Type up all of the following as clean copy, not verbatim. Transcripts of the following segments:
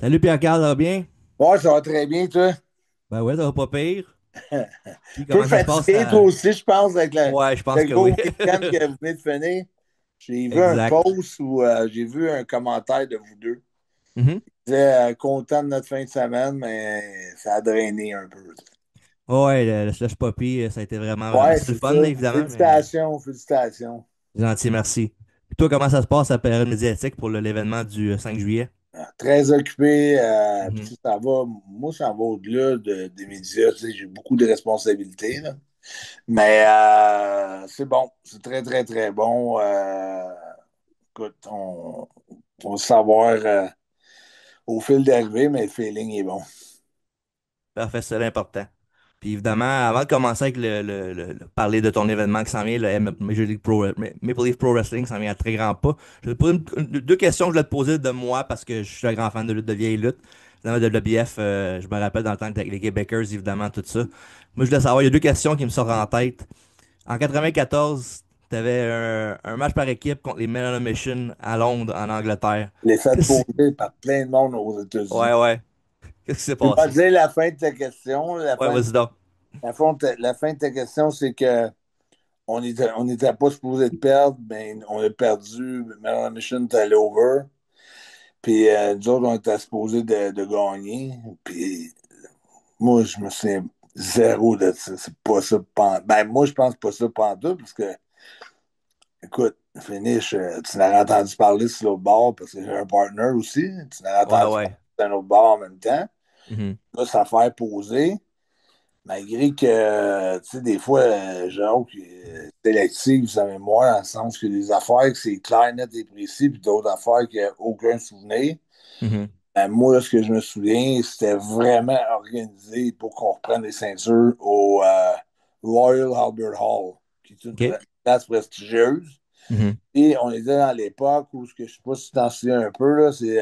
Salut Pierre-Carl, ça va bien? Ouais, ça va très bien, toi. Ben ouais, ça va pas pire. Un Puis peu comment ça se passe fatigué, toi aussi, je pense, avec Ouais, je pense le que gros oui. week-end que vous venez de finir. J'ai vu un Exact. post où j'ai vu un commentaire de vous deux. Mhm. Il disait content de notre fin de semaine, mais ça a drainé un peu. Ouais, le slush poppy, ça a été vraiment, vraiment. Ouais, C'était le c'est fun, ça. là, évidemment, mais Félicitations, félicitations. gentil, merci. Puis toi, comment ça se passe la période médiatique pour l'événement du 5 juillet? Très occupé. Mhm. Puis ça va, moi, ça va au-delà des médias. Tu sais, j'ai beaucoup de responsabilités, là. Mais c'est bon. C'est très, très, très bon. Écoute, on va savoir au fil d'arrivée, mais le feeling est bon. Parfait, c'est l'important. Puis évidemment, avant de commencer avec parler de ton événement qui s'en vient, le Major League Maple Leaf Pro Wrestling s'en vient à très grands pas. Je vais te poser deux questions que je voulais te poser de moi parce que je suis un grand fan de lutte, de vieille lutte. Évidemment, de l'EBF, je me rappelle dans le temps que avec les Québécois, évidemment, tout ça. Moi, je voulais savoir, il y a deux questions qui me sortent en tête. En 94, tu avais un match par équipe contre les Men on a Mission à Londres, en Angleterre. Les fait Qu'est-ce que poser par plein de monde aux Ouais, États-Unis. ouais. Qu'est-ce qui s'est Tu vas passé? dire la fin de ta question. Ouais, vas-y donc. La fin de ta question, c'est que on n'était pas supposé de perdre, mais on a perdu. Maryland Mission est allé over. Puis nous autres, on était supposés de gagner. Puis moi, je me souviens zéro de ça. C'est pas ça. Ben, moi, je pense pas ça pantoute, parce que écoute, finish, tu n'aurais entendu parler sur l'autre bord parce que j'ai un partner aussi. Tu n'aurais Ouais, entendu parler ouais. sur un autre bord en même temps. Mhm. Là, ça fait poser. Malgré que, tu sais, des fois, genre, sélective sa mémoire, dans le sens que des affaires que c'est clair, net et précis, puis d'autres affaires qui n'ont aucun souvenir. Mhm. Ben, moi, ce que je me souviens, c'était vraiment organisé pour qu'on reprenne les ceintures au Royal Albert Hall, qui est une OK. place prestigieuse. Mhm. Et on était dans l'époque où, ce que je sais pas si tu t'en souviens un peu, là, c'est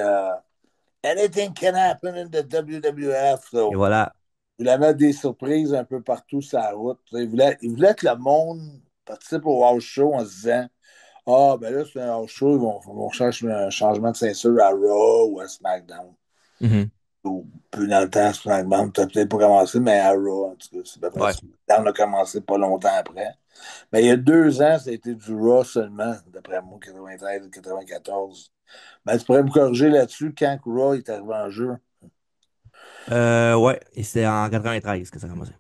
Anything can happen in the WWF. Et So, voilà. il voulait mettre des surprises un peu partout sur la route. Il voulait que le monde participe au house show en se disant ah, ben là, c'est un house show, ils vont chercher un changement de ceinture à Raw ou à SmackDown. Mhm. Ou plus dans le temps, SmackDown, tu peut-être pas commencé, mais à Raw, en tout cas. C'est à peu près Ouais. SmackDown a commencé pas longtemps après. Mais il y a 2 ans, ça a été du Raw seulement, d'après moi, 93 ou 94. Ben, tu pourrais me corriger là-dessus quand Raw est arrivé en jeu. Ouais. Et c'était en 93 que ça a commencé.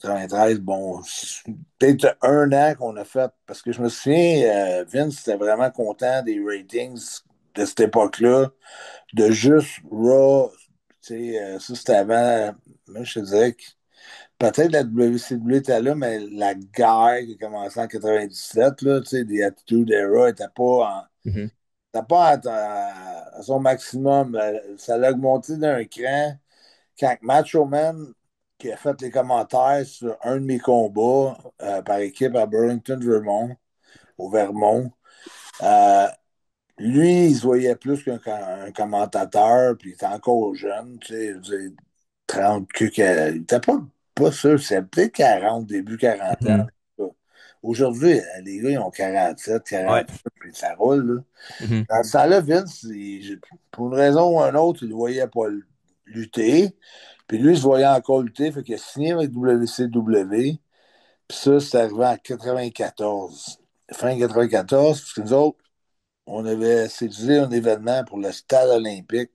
93, bon, c'est peut-être un an qu'on a fait, parce que je me souviens, Vince était vraiment content des ratings de cette époque-là, de juste Raw. Tu sais, ça, c'était avant. Moi, je te dirais que peut-être la WCW était là, mais la guerre qui a commencé en 97, là, tu sais, des Attitude Era Mhm. était pas à son maximum. Ça l'a augmenté d'un cran quand Macho Man, qui a fait les commentaires sur un de mes combats par équipe à Burlington, Vermont, au Vermont, euh, lui, il se voyait plus qu'un commentateur, puis il était encore jeune, tu sais, je veux dire, 30 il était pas sûr, c'est peut-être 40, début 40 ans. Mhm. Aujourd'hui, les gars, ils ont 47, Ouais. 48, puis ça roule, là. Mhm. Dans ce temps-là, Vince, pour une raison ou une autre, il ne voyait pas lutter. Puis lui, il se voyait encore lutter, fait qu'il a signé avec WCW. Puis ça, c'est arrivé en 94. Fin 94, parce que nous autres, on avait séduit un événement pour le stade olympique.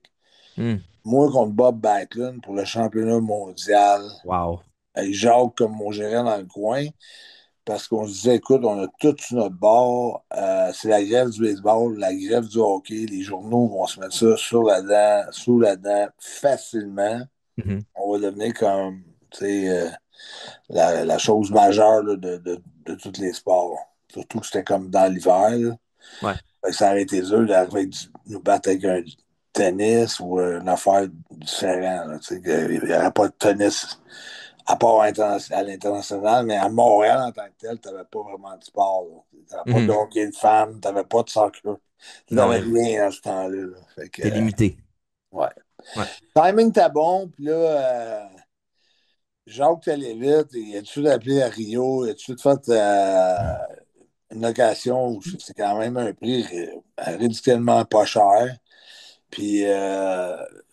Mhm. Moi contre Bob Backlund pour le championnat mondial. Wow. Avec Jacques comme mon gérant dans le coin. Parce qu'on se disait, écoute, on a tout sur notre bord. C'est la grève du baseball, la grève du hockey. Les journaux vont se mettre ça sur la dent, sous la dent, facilement. Mhm. On va devenir comme, tu sais, la chose majeure là, de tous les sports. Surtout que c'était comme dans l'hiver, là. Ouais. Fait que ça aurait été dur d'arriver nous battre avec un tennis ou une affaire différente, là, tu sais, il n'y aurait pas de tennis à part à l'international, mais à Montréal en tant que tel, tu n'avais pas vraiment de sport. Tu n'avais pas de Mhm. hockey de femmes, tu n'avais pas de soccer. Tu Non, n'avais rien à ce temps-là, là. Fait que, t'es limité. ouais. Ouais. Timing t'as bon, puis là, Jacques t'allais vite, il a tout de suite appelé à Rio, il a tout de suite fait une location où c'est quand même un prix ridiculement pas cher. Puis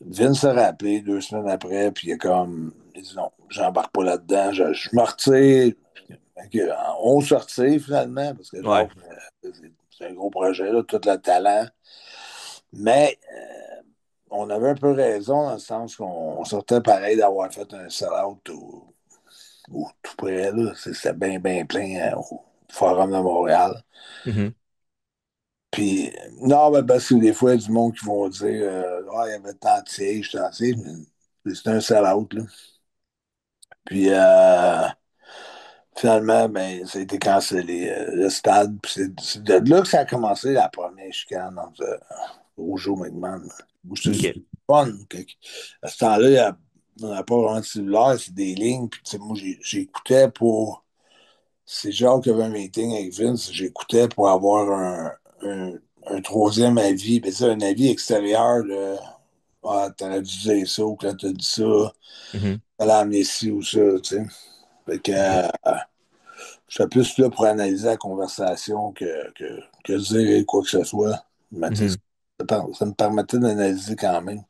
Vince s'est rappelé 2 semaines après, puis il dit non, j'embarque pas là-dedans, je me retire. Fait que, on se retire finalement, parce que Ouais. genre, c'est un gros projet, là, tout le talent. Mais on avait un peu raison dans le sens qu'on sortait pareil d'avoir fait un sell-out ou tout près, là. C'était bien, bien plein au Forum de Montréal. Mhm. Puis, non, mais parce que des fois, il y a du monde qui vont dire ah, il y avait tant de sièges, tant de sièges, mais c'était un sell-out, là. Puis, finalement, ben, ça a été cancellé, le stade. Puis c'est de là que ça a commencé la première chicane entre Rougeau et McMahon. Moi, c'était OK. fun. À ce temps-là, on n'a pas vraiment de cellulaire, c'est des lignes. Puis, tu sais, moi, j'écoutais pour. C'est Jacques qui avait un meeting avec Vince, j'écoutais pour avoir un, un troisième avis. Ben, ça, un avis extérieur, là. Ah, t'aurais dû dire ça, ou quand t'as dit ça, Mhm. t'allais amener ci ou ça, tu sais. Fait que, OK. je suis plus là pour analyser la conversation que dire quoi que ce soit. Mais tu sais, Mhm. ça me permettait d'analyser quand même.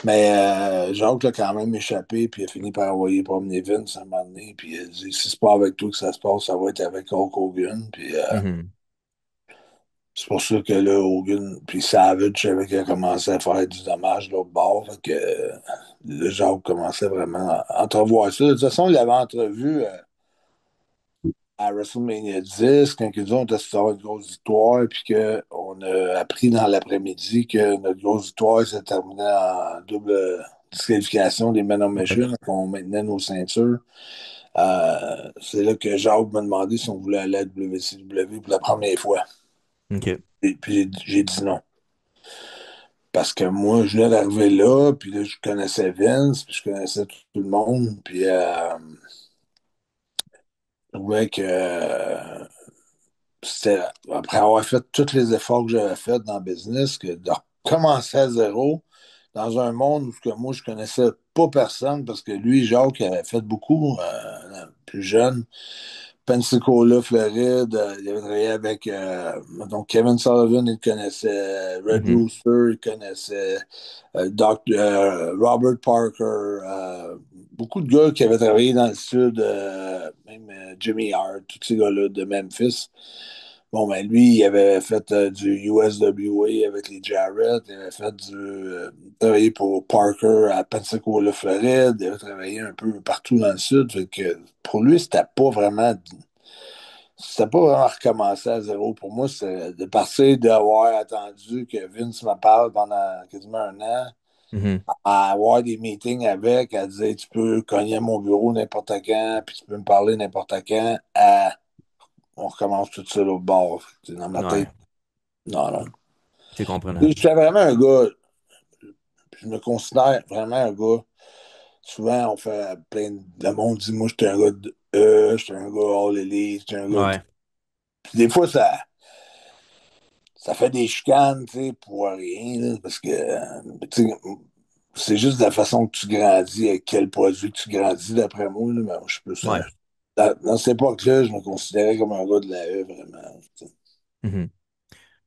Mais Jacques l'a quand même échappé, puis il a fini par envoyer promener Vince à un moment donné. Puis il a dit si c'est pas avec toi que ça se passe, ça va être avec Hulk Hogan. Puis Mhm. c'est pour ça que là, Hogan, puis Savage, je savais qu'il a commencé à faire du dommage de l'autre bord. Fait que là, Jacques commençait vraiment à entrevoir ça. De toute façon, il avait entrevu à WrestleMania 10, quand ils ont testé une grosse victoire, puis qu'on a appris dans l'après-midi que notre grosse victoire s'est terminée en double disqualification des Men of Ouais. Machine, qu'on maintenait nos ceintures. C'est là que Jacques m'a demandé si on voulait aller à WCW pour la première fois. OK. Et puis j'ai dit non. Parce que moi, je venais d'arriver là, puis là, je connaissais Vince, puis je connaissais tout le monde, puis je trouvais que c'était après avoir fait tous les efforts que j'avais faits dans le business, que de recommencer à zéro dans un monde où que moi je connaissais pas personne parce que lui, Jacques, il avait fait beaucoup plus jeune. Pensacola, Floride, il avait travaillé avec donc Kevin Sullivan, il connaissait Red Mhm. Rooster, il connaissait Robert Parker, beaucoup de gars qui avaient travaillé dans le sud, même Jimmy Hart, tous ces gars-là de Memphis. Bon, ben lui, il avait fait du USWA avec les Jarrett, il avait fait travaillé pour Parker à Pensacola, Floride, il avait travaillé un peu partout dans le sud. Fait que pour lui, c'était pas vraiment recommencer à zéro. Pour moi, c'est de passer d'avoir attendu que Vince me parle pendant quasiment un an Mhm. à avoir des meetings avec, à dire tu peux cogner à mon bureau n'importe quand, puis tu peux me parler n'importe quand, à on recommence tout ça au bord. C'est dans ma tête. Ouais. Non, non. C'est Je comprenable. suis vraiment un gars, je me considère vraiment un gars. Souvent, on fait plein de monde dit moi, j'étais un gars j'étais un gars all elite, j'étais un gars. Ouais. Puis des fois, ça fait des chicanes, tu sais, pour rien, là, parce que, tu sais, c'est juste la façon que tu grandis, avec quel produit que tu grandis, d'après moi, là, mais je peux ça. Ouais. Dans cette époque-là, je me considérais comme un gars de la E, vraiment. Tu sais. Mhm.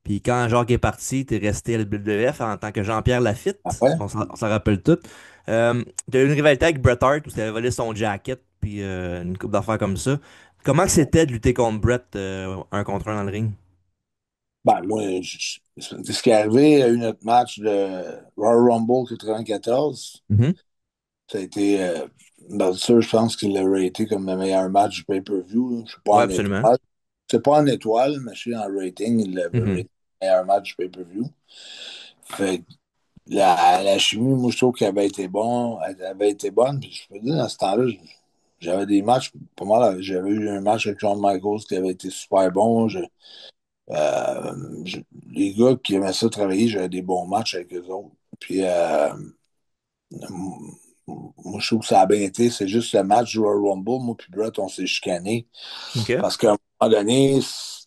Puis quand Jacques est parti, t'es resté à la WWF en tant que Jean-Pierre Ah Lafitte. ouais? On s'en rappelle tout. T'as eu une rivalité avec Bret Hart où tu avais volé son jacket, puis une coupe d'affaires comme ça. Comment que c'était de lutter contre Bret un contre un dans le ring? Ben, moi, c'est ce qui est arrivé à eu notre match de Royal Rumble 94. Mhm. Ça a été, ben, ça, je pense qu'il l'a raté comme le meilleur match du pay-per-view, là. Je suis pas Ouais, en absolument. étoile. C'est pas en étoile, mais je suis en rating. Il l'avait Mhm. raté le meilleur match du pay-per-view. Fait que la chimie, moi, je trouve qu'elle avait été bon, elle avait été bonne. Puis je peux dire, dans ce temps-là, j'avais des matchs, pas mal, j'avais eu un match avec Shawn Michaels qui avait été super bon. Je- les gars qui aimaient ça travailler, j'avais des bons matchs avec eux autres. Puis, moi, je trouve que ça a bien été. C'est juste le match du Royal Rumble. Moi, puis Brett, on s'est chicané. OK. Parce qu'à un moment donné, si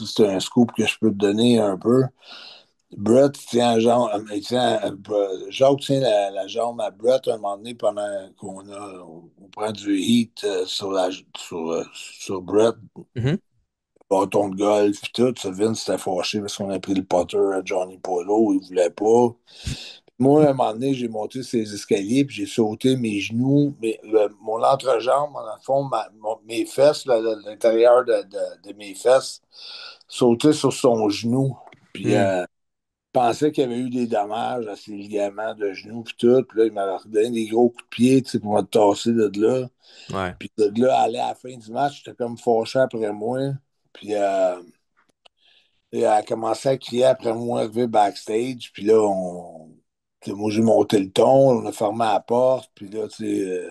c'est un scoop que je peux te donner un peu, Brett tient la jambe, Jacques tient la jambe à Brett un moment donné pendant on prend du heat sur Brett. Mhm. bâton de golf, puis tout. Ça, Vince s'était fâché parce qu'on a pris le putter à Johnny Polo, il voulait pas. Moi, à un moment donné, j'ai monté ces escaliers, puis j'ai sauté mes genoux, mon entrejambe, dans le fond, mes fesses, l'intérieur de mes fesses, sauté sur son genou. Puis Hmm. je pensais qu'il y avait eu des dommages à ses ligaments de genoux, puis tout. Puis là, il m'avait donné des gros coups de pied, tu sais, pour me tasser de là. Ouais. Puis de là, aller à la fin du match, j'étais comme fâché après moi. Puis et elle a commencé à crier après moi, arrivé backstage. Puis là, tu sais, moi, j'ai monté le ton, on a fermé la porte. Puis là, tu sais,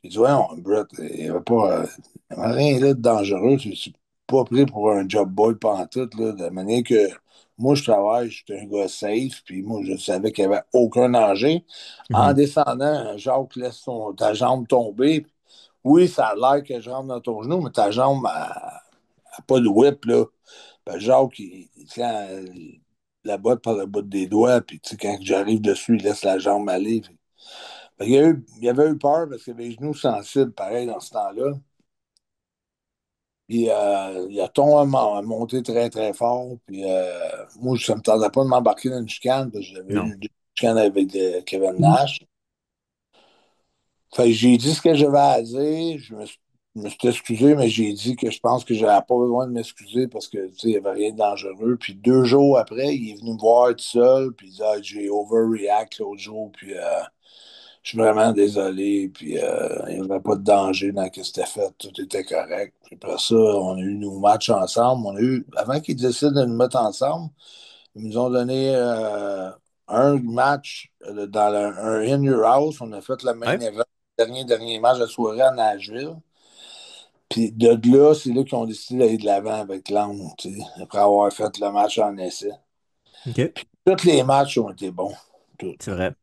j'ai dit, ouais, Brett, il n'y avait pas il y avait rien là de dangereux. Je suis pas pris pour un job boy pantoute, là, de la manière que moi, je travaille, je suis un gars safe. Puis moi, je savais qu'il n'y avait aucun danger. En Mhm. descendant, Jacques laisse ta jambe tomber. Oui, ça a l'air que je rentre dans ton genou, mais ta jambe n'a pas de whip, là. Ben, Jacques, il tient la botte par le bout des doigts, puis tu sais, quand j'arrive dessus, il laisse la jambe aller. Fait il avait eu peur parce qu'il avait les genoux sensibles, pareil, dans ce temps-là. Puis il a tombé à monter très, très fort. Puis moi, ça ne me tardait pas de m'embarquer dans une chicane, parce que j'avais Non. eu une chicane avec Kevin Nash. Fait que j'ai dit ce que j'avais à dire. Je me suis excusé, mais j'ai dit que je pense que j'avais pas besoin de m'excuser parce que, tu sais, il n'y avait rien de dangereux. Puis 2 jours après, il est venu me voir tout seul, puis il dit, ah, j'ai overreact l'autre jour, puis je suis vraiment désolé, puis il n'y avait pas de danger dans ce que c'était fait, tout était correct. Puis après ça, on a eu nos matchs ensemble. Avant qu'ils décident de nous mettre ensemble, ils nous ont donné un match un In Your House. On a fait le main Ouais. event, dernier match de soirée à Nashville. Puis de là, c'est là qu'ils ont décidé d'aller de l'avant avec l'angle, tu sais, après avoir fait le match en essai. OK. Tous les matchs ont été bons. Tous. C'est vrai.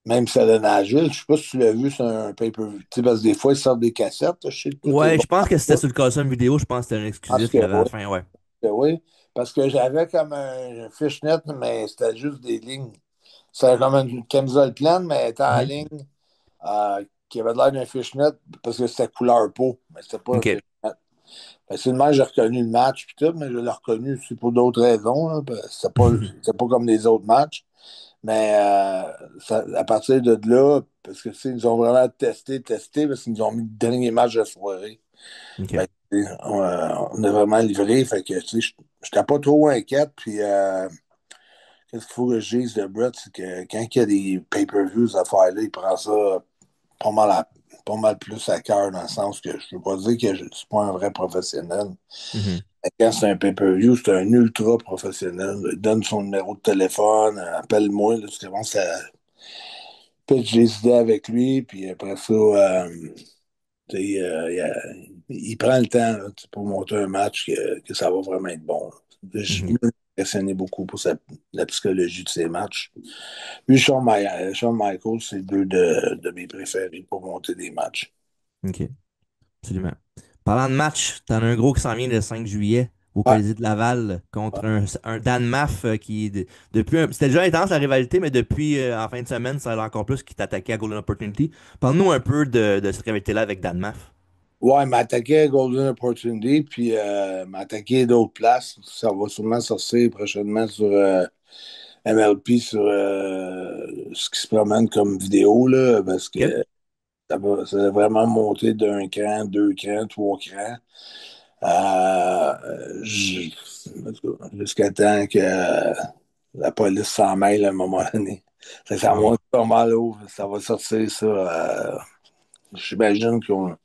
Même celle de Nashville, je sais pas si tu l'as vu sur un pay-per-view. Tu sais, parce que des fois, ils sortent des cassettes. Je sais que tout est Ouais, bon. je pense que c'était sur le Custom vidéo. Je pense que c'était un Parce exclusif que qu'il y avait à la oui, fin. Ouais. que oui. Parce que j'avais comme un fishnet, mais c'était juste des lignes. C'était comme une camisole pleine, mais elle était en Mhm. ligne, qui avait l'air d'un fishnet parce que c'était couleur peau, mais c'était pas un OK. fishnet. Fait que c'est le match, j'ai reconnu le match, puis tout, mais je l'ai reconnu aussi pour d'autres raisons, là, parce que c'était pas comme les autres matchs. Mais à partir de là, parce que tu sais, ils nous ont vraiment testé, parce qu'ils nous ont mis le dernier match de la soirée. OK. Fait que, tu sais, on a vraiment livré, fait que tu sais, j'étais pas trop inquiète, puis qu'est-ce qu'il faut que je dise de Brett, c'est que quand il y a des pay-per-views à faire là, il prend ça pas mal, pas mal plus à cœur, dans le sens que je ne veux pas dire que je ne suis pas un vrai professionnel. Mhm. Mais quand c'est un pay-per-view, c'est un ultra professionnel. Il donne son numéro de téléphone, appelle-moi, là, tu commences à pitcher les idées avec lui, puis après ça, tu sais, il prend le temps là, tu sais, pour monter un match que ça va vraiment être bon. Je Mhm. me impressionné beaucoup pour la psychologie de ses matchs. Lui, Shawn Michaels, c'est deux de mes préférés pour monter des matchs. OK. Absolument. Parlant de match, t'en as un gros qui s'en vient le 5 juillet au Ouais, Colisée de Laval ouais. contre un Dan Maff qui, c'était déjà intense la rivalité, mais depuis en fin de semaine, ça a encore plus qui t'attaquait à Golden Opportunity. Parle-nous un peu de cette rivalité-là avec Dan Maff. Ouais, il m'a attaqué à Golden Opportunity, puis m'a attaqué à d'autres places. Ça va sûrement sortir prochainement sur MLP, sur ce qui se promène comme vidéo, là, parce OK? que ça a vraiment monté d'un cran, 2 crans, 3 crans. En tout cas, jusqu'à temps que la police s'en mêle à un moment donné. Ça Wow. monte pas mal haut. Ça va sortir ça. J'imagine qu'ils ont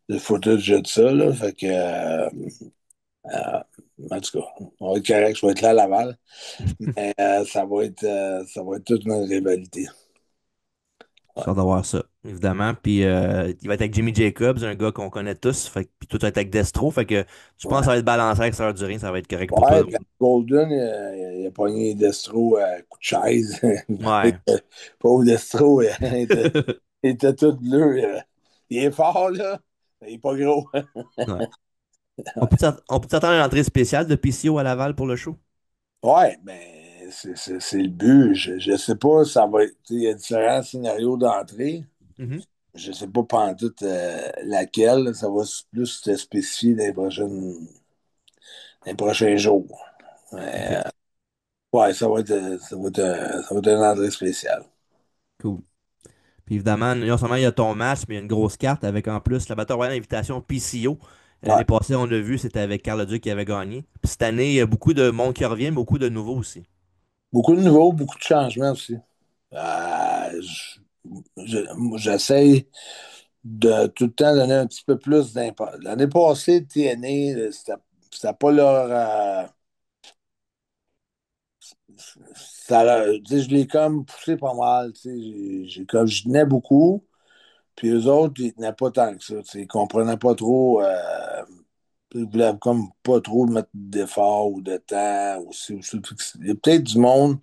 le footage de ça. Là, fait que, euh, en tout cas, on va être correct. Je vais être là à Laval. Mais ça va être toute une rivalité. J'ai Ouais. hâte d'avoir ça, évidemment. Puis il va être avec Jimmy Jacobs, un gars qu'on connaît tous. Fait, puis tout va être avec Destro. Fait que je pense que ça Ouais. va être balancé avec ça du ring. Ça va être correct pour tout le Ouais, monde. puis Golden, il a pogné Destro à coup de chaise. Ouais. Pauvre Destro, il était tout bleu. Il est fort, là, mais il est pas gros. Ouais. On peut s'attendre à une entrée spéciale de PCO à Laval pour le show? Ouais, mais c'est le but. Je sais pas, ça va être. Il y a différents scénarios d'entrée. Mhm. je sais pas pantoute laquelle. Ça va plus se spécifier dans les prochains jours. Mais, OK, ouais, ça va être une entrée spéciale. cool. Puis évidemment, non seulement il y a ton match, mais il y a une grosse carte avec en plus la Battle Royale Invitation PCO. Ouais. L'année passée, on l'a vu, c'était avec Carl Duc qui avait gagné. Puis cette année, il y a beaucoup de monde qui revient, mais beaucoup de nouveaux aussi. Beaucoup de nouveaux, beaucoup de changements aussi. J'essaie de tout le temps donner un petit peu plus d'impact. L'année passée, TNA, c'était pas leur. Tu sais, je l'ai comme poussé pas mal. Tu sais, comme je tenais beaucoup, puis eux autres, ils tenaient pas tant que ça. Tu sais, ils comprenaient pas trop. Ils voulaient comme pas trop mettre d'efforts ou de temps. Aussi. Il y a peut-être du monde.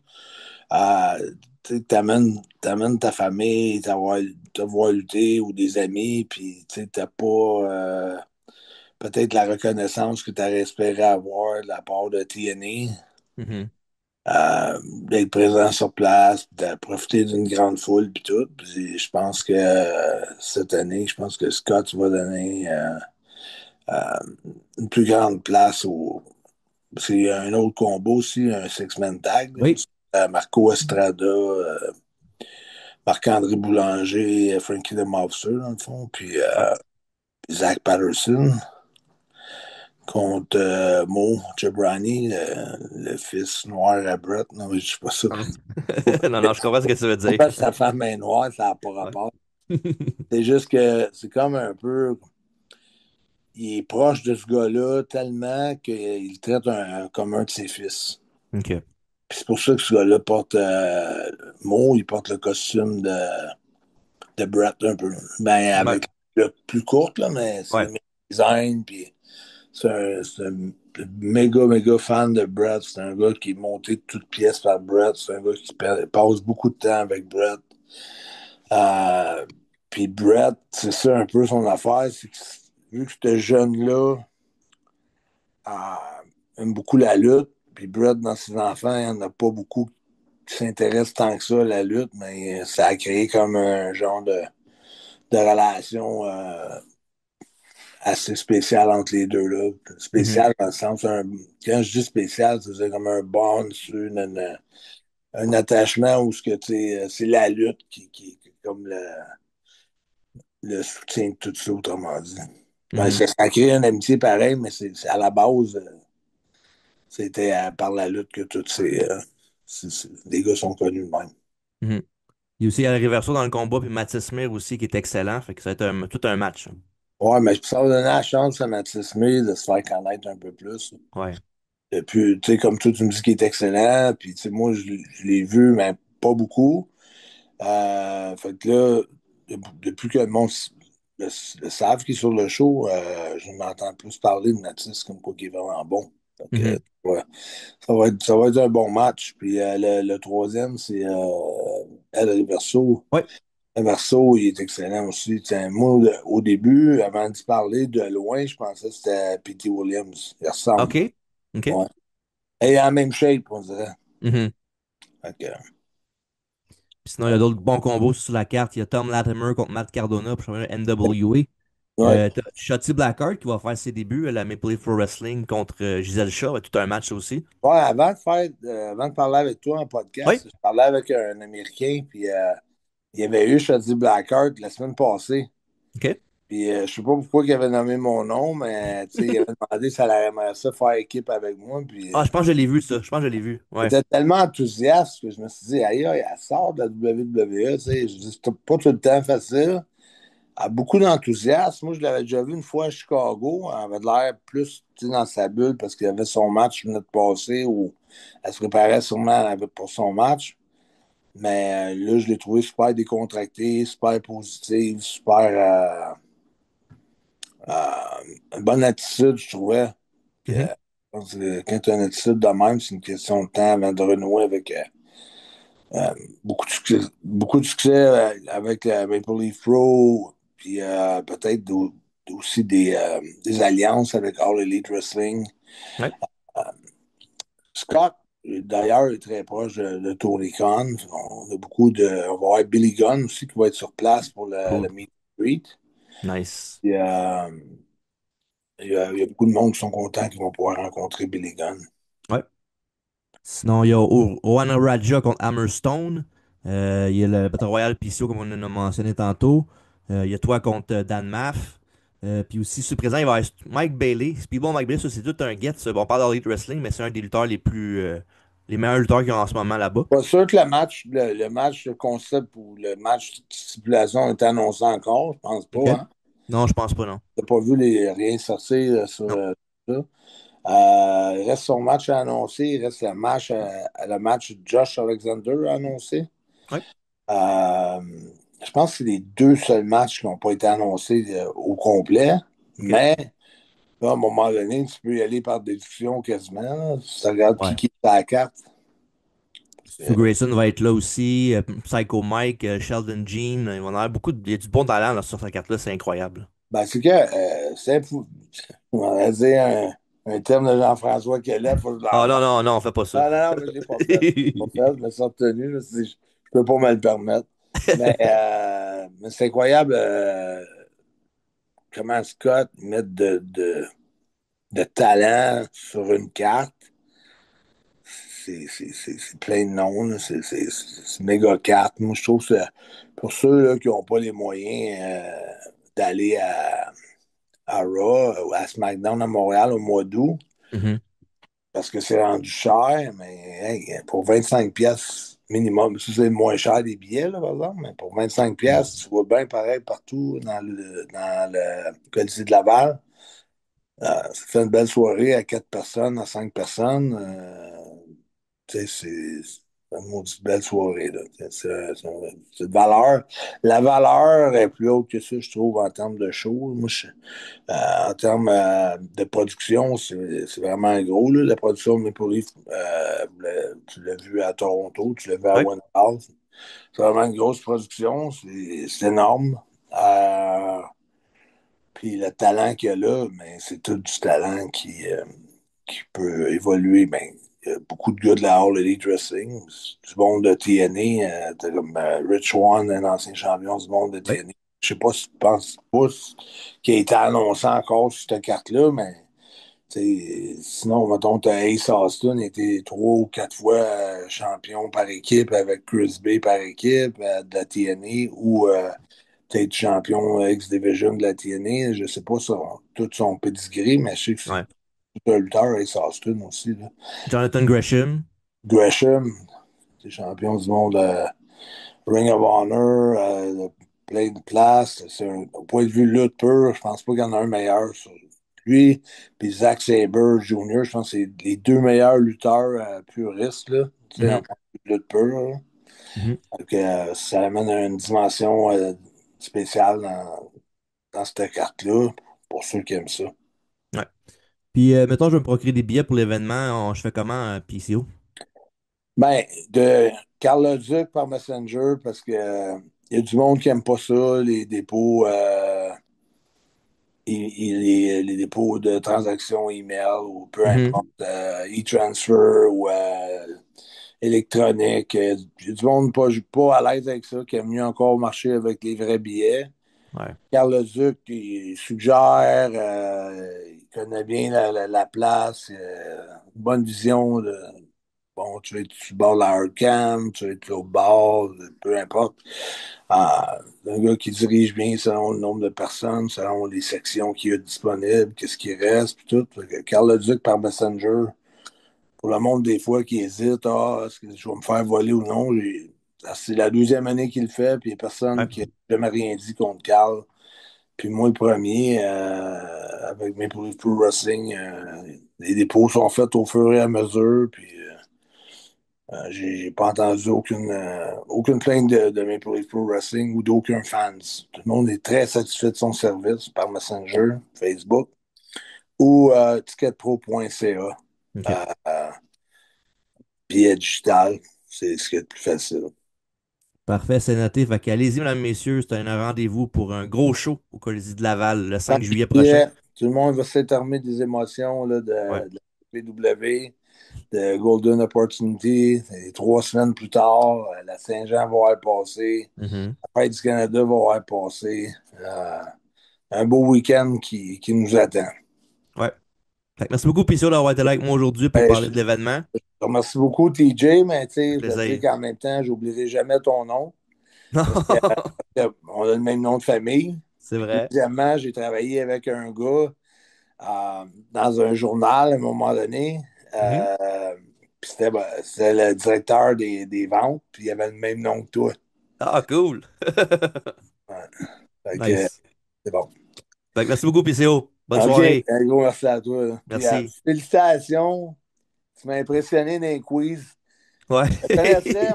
Tu sais, t'amènes ta famille, t'avoir lutté ou des amis, puis tu sais, t'as pas peut-être la reconnaissance que tu aurais espéré avoir de la part de TNA. Mhm. D'être présent sur place, de profiter d'une grande foule, puis tout. Puis je pense que cette année, je pense que Scott va donner euh, une plus grande place au. C'est un autre combo aussi, un six-man tag. Oui. Marco Estrada, Marc-André Boulanger, Frankie the Mobster, dans le fond, puis Ouais. Zach Patterson contre Mo Jabrani, le fils noir à Brett. Non, mais je sais pas ça. Non, non, je comprends ce que tu veux dire. Pourquoi sa femme est noire, ça n'a pas Ouais. rapport. C'est juste que c'est comme un peu. Il est proche de ce gars-là tellement qu'il le traite comme un de ses fils. OK. Puis c'est pour ça que ce gars-là porte. Mo, il porte le costume de Brett un peu. Ben, Ouais. avec le plus courte, là, mais c'est Ouais. le même design. Puis c'est un méga, méga fan de Brett. C'est un gars qui est monté de toutes pièces par Brett. C'est un gars qui passe beaucoup de temps avec Brett. Euh, Puis Brett, c'est ça un peu son affaire. C'est que, vu que ce jeune-là aime beaucoup la lutte, puis Brett, dans ses enfants, il n'y en a pas beaucoup qui s'intéressent tant que ça à la lutte, mais ça a créé comme un genre de relation assez spéciale entre les deux. Là. Mhm. Spécial dans le sens, quand je dis spécial, c'est comme un bond, un attachement où c'est la lutte qui est comme le soutien de tout ça, autrement dit. Ben, Mhm. ça crée une amitié pareille, mais c'est à la base, c'était par la lutte que tous les gars sont connus de même. Mhm. Il y a aussi Al Reverso dans le combat, puis Mathis Mir aussi qui est excellent. Fait que ça va être tout un match. Ouais, mais ça va donner la chance à Mathis Smith de se faire connaître un peu plus. Ouais. Depuis, tu sais, comme toi, tu me dis qu'il est excellent, puis tu sais, moi, je l'ai vu, mais pas beaucoup. Fait que là, depuis que le monde le savent qu'il est sur le show, je m'entends plus parler de Mathis comme quoi qu'il est vraiment bon. Fait que, Mhm. ouais, ça va être un bon match. Puis le troisième, c'est El Verso. Ouais. El Verso, il est excellent aussi. Tiens, moi, au début, avant d'y parler de loin, je pensais que c'était P.T. Williams. Il ressemble. OK. OK. Ouais. Et en même shape, on dirait. Mhm. Fait que, Puis sinon, il y a d'autres bons combos sur la carte. Il y a Tom Latimer contre Matt Cardona pour le NWA. ouais. T'as Shotzi Blackheart qui va faire ses débuts à la Maple Leaf Pro Wrestling contre Giselle Shaw. Tout un match aussi. Ouais, avant de parler avec toi en Oui. podcast, je parlais avec un Américain, puis il y avait eu Shotzi Blackheart la semaine passée. OK. Puis je sais pas pourquoi il avait nommé mon nom, mais tu sais, il avait demandé si elle aimerait ça faire équipe avec moi. Puis Ah, je pense que je l'ai vu, ça. Je pense que je l'ai vu. il Ouais. était tellement enthousiaste que je me suis dit, aïe, aïe, elle sort de la WWE, tu sais. Je dis, c'est pas tout le temps facile. Elle a beaucoup d'enthousiasme. Moi, je l'avais déjà vu une fois à Chicago. Elle avait l'air plus tu sais, dans sa bulle parce qu'il y avait son match venait de passer où elle se préparait sûrement pour son match. Mais là, je l'ai trouvé super décontracté, super positive, super une bonne attitude, je trouvais. Que, Mhm. quand tu as une attitude de même, c'est une question de temps avant de renouer avec beaucoup de succès avec Maple Leaf Pro, puis peut-être aussi des alliances avec All Elite Wrestling. Ouais. Scott, d'ailleurs, est très proche de Tony Khan. On a beaucoup de. On va avoir Billy Gunn aussi qui va être sur place pour le Cool. meet. Street. Nice. Et, il y a beaucoup de monde qui sont contents qu'ils vont pouvoir rencontrer Billy Gunn. Ouais. Sinon, il y a Oana Raja contre Hammerstone. Il y a le Battle Royale PCO, comme on en a mentionné tantôt. Il y a toi contre Dan Maff. Puis aussi, sur le présent, il va y avoir Mike Bailey. Puis bon, Mike Bailey, ça, c'est tout un get. Ça. Bon, on parle d'Elite Wrestling, mais c'est un des lutteurs les meilleurs lutteurs qu'il y a en ce moment là-bas. Pas sûr que le match, le concept ou le match de stipulation est annoncé encore. Je pense OK? pas, hein. Non, je pense pas, non. T'as pas vu rien sortir sur Non. ça. Il reste son match à annoncer. Il reste le match de Josh Alexander à annoncer. Ouais. Euh, je pense que c'est les deux seuls matchs qui n'ont pas été annoncés au complet. OK? Mais là, à un moment donné, tu peux y aller par déduction quasiment, là. Si tu regardes Ouais. qui est à la carte. Stu Grayson va être là aussi. Psycho Mike, Sheldon Jean. Il va y en avoir beaucoup il y a du bon talent là, sur cette carte-là. C'est incroyable. Ben, c'est que c'est fou. On va dire un terme de Jean-François Kellet, faut que je Ah non, l'envoie. non, non, on fait pas ça. Non, non, non, mais je l'ai pas fait. Je l'ai pas fait, je me suis retenu. Je me suis dit, je peux pas me le permettre. Mais c'est incroyable comment Scott met de talent sur une carte. C'est plein de noms, là. C'est méga carte. Moi, je trouve que pour ceux là, qui n'ont pas les moyens d'aller à Raw ou à SmackDown à Montréal au mois d'août, Mhm. parce que c'est rendu cher, mais hey, pour 25 pièces minimum, ça c'est le moins cher des billets, là, par exemple, mais pour 25 pièces, tu vois bien pareil partout dans le Colisée de Laval. Ça fait une belle soirée à 4 personnes, à 5 personnes. Tu sais, c'est une maudite belle soirée, là. C'est de valeur. La valeur est plus haute que ça, je trouve, en termes de show. Moi, en termes de production, c'est vraiment gros, là. La production de Maple Leaf, tu l'as vu à Toronto, tu l'as vu à Ouais, Winnipeg. C'est vraiment une grosse production, c'est énorme. Euh, Puis le talent qu'il y a là, mais c'est tout du talent qui peut évoluer. Ben, il y a beaucoup de gars de la All Elite Wrestling, du monde de TNA, t'as comme Rich Swann, un ancien champion du monde de ouais, TNA. Je sais pas si tu penses pas qui a été annoncé encore sur cette carte-là, mais sinon, mettons, t'as Ace Austin, il était 3 ou 4 fois champion par équipe avec Chris Bay par équipe de la TNA ou peut-être champion X-Division de la TNA. Je sais pas tout son pedigree, mais je sais que c'est ouais. tout un lutteur, Ace Austin aussi, là. Jonathan Gresham. Gresham, c'est champion du monde Ring of Honor, plein de places. Au point de vue lutte pure, je pense pas qu'il y en a un meilleur. Lui, puis Zack Sabre Jr., je pense que c'est les deux meilleurs lutteurs puristes, là, tu sais, en Mhm, point de vue de lutte pure, là. mhm, Donc, ça amène une dimension spéciale dans cette carte-là, pour ceux qui aiment ça. ouais. Puis, mettons, je vais me procurer des billets pour l'événement. Je fais comment, PCO? Ben, de Carl Duc par Messenger, parce que il y a du monde qui aime pas ça, les dépôts, les dépôts de transactions email ou peu importe, Mhm, e-transfer ou électronique. Il y a du monde pas à l'aise avec ça, qui aime mieux encore marcher avec les vrais billets. ouais, Carl Duc, il suggère, il connaît bien la place, une bonne vision de. Bon, tu vas être sur le bord de la hardcam, tu vas être au bord, peu importe. Un gars qui dirige bien selon le nombre de personnes, selon les sections qu'il y a disponibles, qu'est-ce qui reste, puis tout. Fait que Carl Duc par Messenger, pour le monde des fois qui hésite, est-ce que je vais me faire voler ou non, c'est la deuxième année qu'il le fait, puis il n'y a personne ouais, qui n'a jamais rien dit contre Carl. Puis moi, le premier, avec mes Leaf Pro Wrestling, les dépôts sont faits au fur et à mesure, puis j'ai pas entendu aucune plainte de Maple Leaf Pro Wrestling ou d'aucun fans. Tout le monde est très satisfait de son service par Messenger, Facebook ou ticketpro.ca. ok. Euh, Billet digital, c'est ce qui est le plus facile. Parfait, c'est noté. Fait qu'allez-y, mesdames, messieurs, c'est un rendez-vous pour un gros show au Colisée de Laval le 5 juillet prochain. Billet, tout le monde va s'étermer des émotions là, Ouais, de la PW. de Golden Opportunity. Et 3 semaines plus tard, la Saint-Jean va avoir passé. Mhm. La Fête du Canada va avoir passé. Un beau week-end qui nous attend. Ouais. Fait que merci beaucoup, Picio, d'avoir été là avec moi aujourd'hui pour Ben, parler de l'événement. te remercie beaucoup, TJ, mais tu Ça fait sais, je sais plaisir. qu'en même temps, j'oublierai jamais ton nom. Non, Parce qu'on a le même nom de famille. c'est Puis vrai. deuxièmement, j'ai travaillé avec un gars dans un journal à un moment donné. Mhm. Puis c'était le directeur des ventes, puis il avait le même nom que toi. Ah, cool. Ouais. Fait que Nice. c'est bon. Fait que merci beaucoup, PCO. Bonne OK, soirée. un gros merci à toi, là. Puis Merci. félicitations. Tu m'as impressionné dans les quiz. Ouais.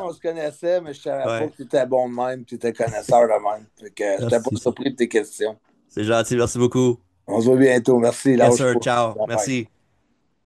On se connaissait, mais je savais pas Ouais. que tu étais bon de même, que tu étais connaisseur de même. Fait que je n'étais pas Merci. surpris de tes questions. C'est gentil. Merci beaucoup. On se voit bientôt. Merci, Yes, lâche sir. pas. Ciao. Bye bye. Merci.